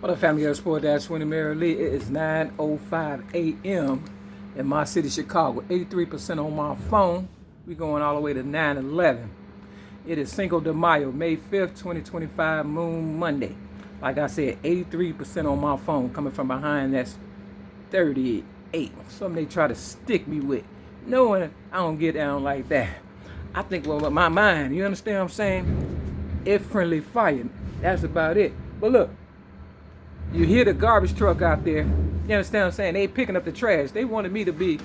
What up, family of Sport Dash Winnie Mary Lee? It is 9:05 a.m. in my city, Chicago. 83% on my phone. We going all the way to 9/11. It is Cinco de Mayo, May 5th, 2025, Moon Monday. Like I said, 83% on my phone. Coming from behind, that's 38. Something they try to stick me with. Knowing I don't get down like that. I think, well, with my mind, you understand what I'm saying? It friendly fire. That's about it. But look, you hear the garbage truck out there. You understand what I'm saying? They picking up the trash. They wanted me to be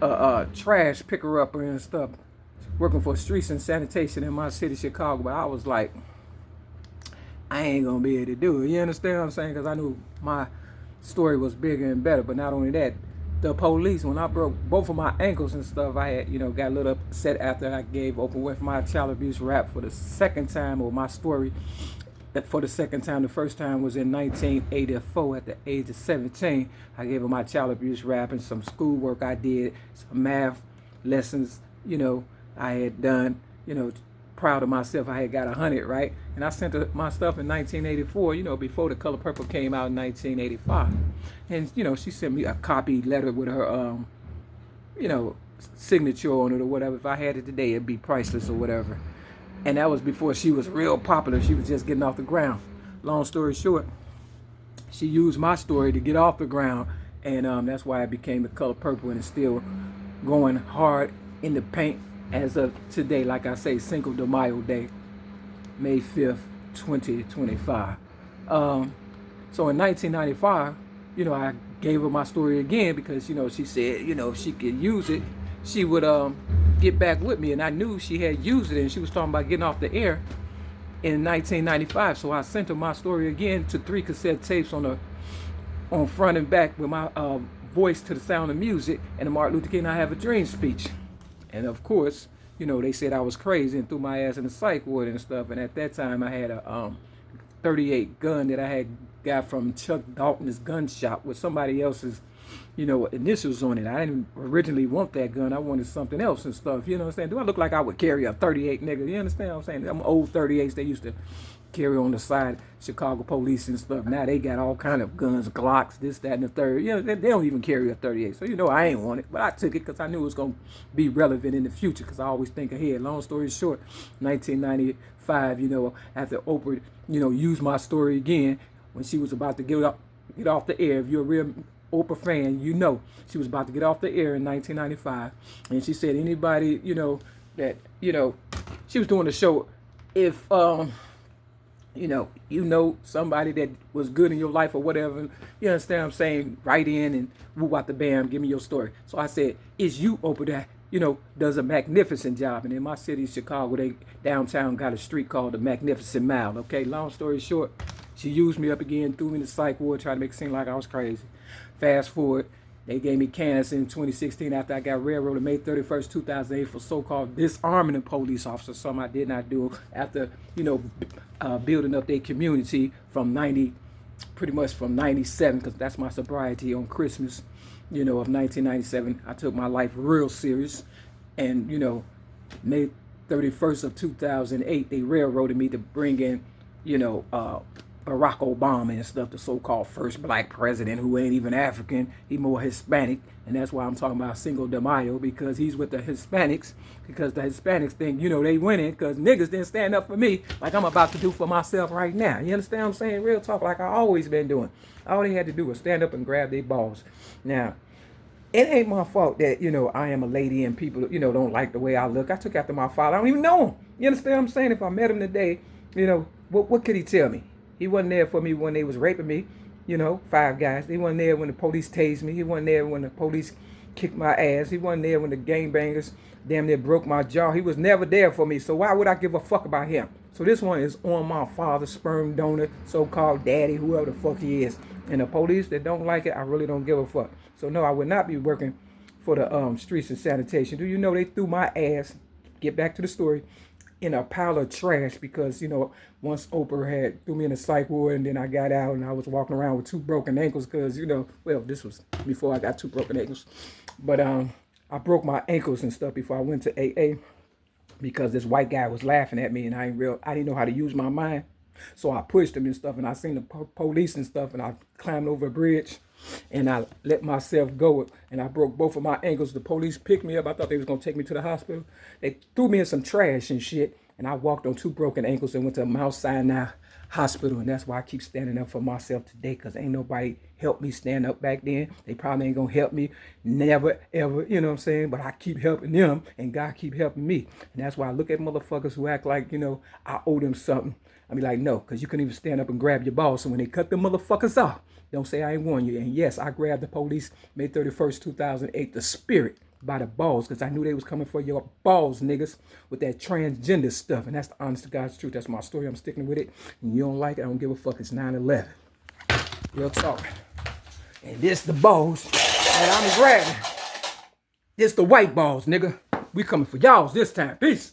a trash picker upper and stuff, working for streets and sanitation in my city, Chicago. But I was like, I ain't gonna be able to do it. You understand what I'm saying? Because I knew my story was bigger and better. But not only that, the police, when I broke both of my ankles and stuff, I had, got a little upset after I gave open with my child abuse rap for the second time, or my story for the second time. The first time was in 1984 at the age of 17. I gave her my child abuse rap and some schoolwork I did, some math lessons, I had done, proud of myself. I had got 100, right? And I sent her my stuff in 1984, before The Color Purple came out in 1985. And, she sent me a copy letter with her, signature on it or whatever. If I had it today, it'd be priceless or whatever. And that was before she was real popular. She was just getting off the ground. Long story short, she used my story to get off the ground. And that's why it became The Color Purple, and it's still going hard in the paint as of today. Like I say, Cinco de Mayo Day, May 5th, 2025. So in 1995, I gave her my story again because, she said, if she could use it, she would get back with me. And I knew she had used it, and she was talking about getting off the air in 1995. So I sent her my story again to 3 cassette tapes on front and back with my voice to the sound of music and the Martin Luther King I Have a Dream speech. And of course, they said I was crazy and threw my ass in the psych ward and stuff. And at that time, I had a 38 gun that I had got from Chuck Dalton's gun shop with somebody else's, initials on it. I didn't originally want that gun. I wanted something else and stuff. You know what I'm saying? Do I look like I would carry a 38, nigga? You understand what I'm saying? Them old 38s they used to carry on the side, Chicago police and stuff. Now they got all kind of guns, Glocks, this, that, and the third. They don't even carry a 38. So, I ain't want it. But I took it because I knew it was going to be relevant in the future, because I always think ahead. Long story short, 1995, after Oprah, used my story again when she was about to get off the air. If you're a real Oprah fan, she was about to get off the air in 1995. And she said anybody, that, she was doing the show, if, somebody that was good in your life or whatever, you understand what I'm saying, write in and woo out the bam, give me your story. So I said, it's you, Oprah, that, does a magnificent job. And in my city, Chicago, they downtown got a street called the Magnificent Mile, okay? Long story short, she used me up again, threw me in the psych ward, tried to make it seem like I was crazy. Fast forward, they gave me cancer in 2016 after I got railroaded May 31st, 2008 for so-called disarming a police officer, something I did not do after, building up their community from pretty much from 97, because that's my sobriety on Christmas, of 1997. I took my life real serious. And, May 31st of 2008, they railroaded me to bring in, Barack Obama and stuff, the so-called first black president, who ain't even African. He more Hispanic. And that's why I'm talking about Cinco de Mayo, because he's with the Hispanics, because the Hispanics think, they winning because niggas didn't stand up for me like I'm about to do for myself right now. You understand what I'm saying? Real talk, like I always been doing. All they had to do was stand up and grab their balls. Now, it ain't my fault that, I am a lady and people, don't like the way I look. I took after my father. I don't even know him. You understand what I'm saying? If I met him today, what could he tell me? He wasn't there for me when they was raping me, 5 guys. He wasn't there when the police tased me. He wasn't there when the police kicked my ass. He wasn't there when the gangbangers damn near broke my jaw. He was never there for me. So why would I give a fuck about him? So this one is on my father's sperm donor, so-called daddy, whoever the fuck he is. And the police that don't like it, I really don't give a fuck. So no, I would not be working for the streets and sanitation. Do you know they threw my ass, get back to the story, in a pile of trash because, once Oprah had threw me in a psych ward, and then I got out and I was walking around with 2 broken ankles because, this was before I got 2 broken ankles. But I broke my ankles and stuff before I went to AA because this white guy was laughing at me, and I didn't know how to use my mind. So I pushed him and stuff, and I seen the police and stuff, and I climbed over a bridge, and I let myself go, and I broke both of my ankles. The police picked me up. I thought they was gonna take me to the hospital. They threw me in some trash and shit, and I walked on 2 broken ankles and went to Mount Sinai Hospital, and that's why I keep standing up for myself today, because ain't nobody helped me stand up back then. They probably ain't gonna help me, never, ever, you know what I'm saying? But I keep helping them, and God keep helping me. And that's why I look at motherfuckers who act like, I owe them something. I be like, no, because you couldn't even stand up and grab your balls. So when they cut them motherfuckers off, don't say I ain't warn you. And yes, I grabbed the police May 31st, 2008, the spirit, by the balls, because I knew they was coming for your balls, niggas, with that transgender stuff. And that's the honest to God's truth. That's my story. I'm sticking with it. And you don't like it, I don't give a fuck. It's 9/11. Real talk. And this the balls that I'm grabbing. This the white balls, nigga. We coming for y'all this time. Peace.